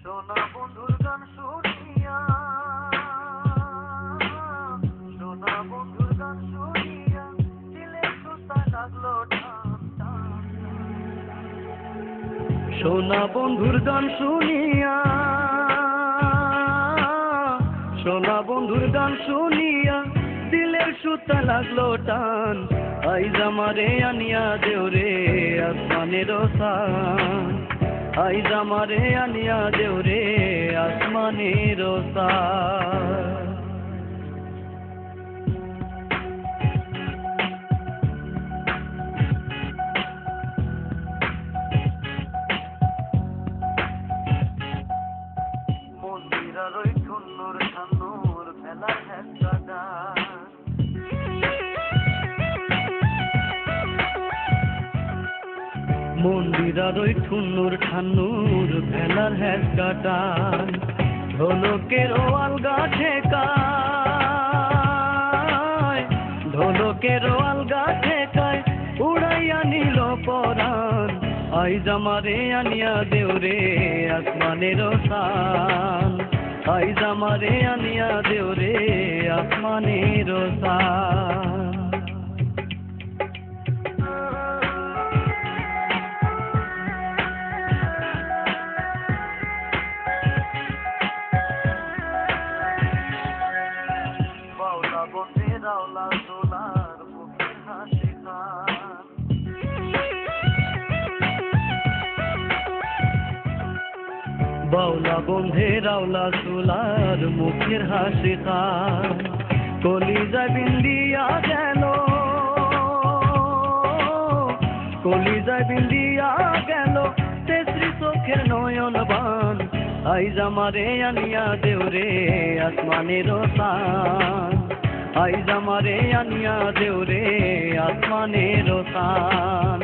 সোনা বন্ধুর গান শুনিয়া, সোনা বন্ধুর গান শুনিয়া দিলে সুতা লাগলো টান টান। সোনা বন্ধুর গান শুনিয়া, সোনা বন্ধুর গান শুনিয়া দিলের সুতা লাগলো টান। আইজ আমারে আনিয়া দেও রে আসমানের শান, আইজ আমারে আনিয়া দেও রে আসমানের শান। মন্দিরার ওই ঠুন্নুর ঠান্নুর ফেলার একটা গান, মন্দিরার ওই ঠুন্নুর ঠান্নুর ভেলার হ্যাঁচকা টান। ঢোলকের আলগা ঠেকায়, ঢোলকের আলগা ঠেকায় উড়াইয়া নিল পরাণ। আইজ আমারে আনিয়া দেও রে আসমানের শান, আইজ আমারে আনিয়া দেও রে আসমানের শান। বাউলা বন্ধে রাওলা সোলার মুখে হাসি খান, বাউলা বন্ধে রাওলা সোলার মুখের হাসি খান। কলিজায় বিন্দিয়া গেল, কলিজায় বিন্দিয়া গেল তেসরি চোখের নয়ন বান। আইজ আমারে আনিয়া দেও রে আসমানের শান, আইজ আমারে আনিয়া দেও রে আসমানের শান।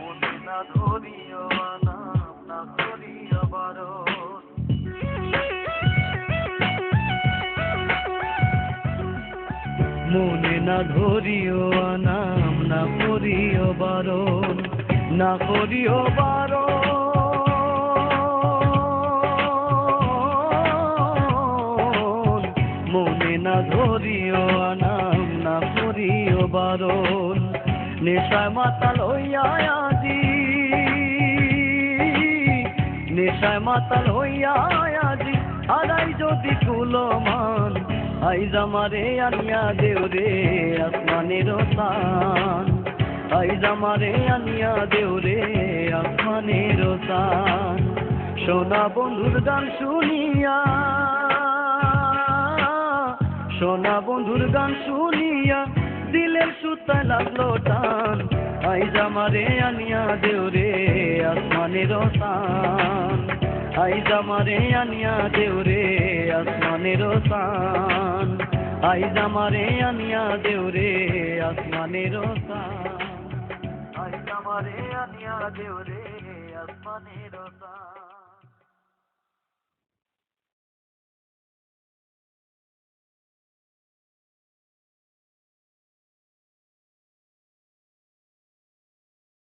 মনে না ধরিও নাম না করিও বারণ, মনে না ধরিও নাম না করিও বারণ, না করিও বারণ। মনে না ধরিও নাম না করিও বারণ। নেশায় মাতাল হইয়া আজি, নেশায় মাতাল হইয়া আজি হারাই যদি কুলমান। আইজ আমারে আনিয়া দেও রে আসমানের শান, আইজ আমারে আনিয়া দেও রে আসমানের শান। সোনা বন্ধুর গান শুনিয়া, সোনা বন্ধুর গান শুনিয়া দিলের সুতা লাগলো টান। আইজ আমারে আনিয়া দেও রে আসমানের শান, আইজ আমারে আনিয়া দেও রে আসমানের শান, আইজ আমারে আনিয়া দেও রে আসমানের শান, আইজ আমারে আনিয়া দেও রে আসমানের শান।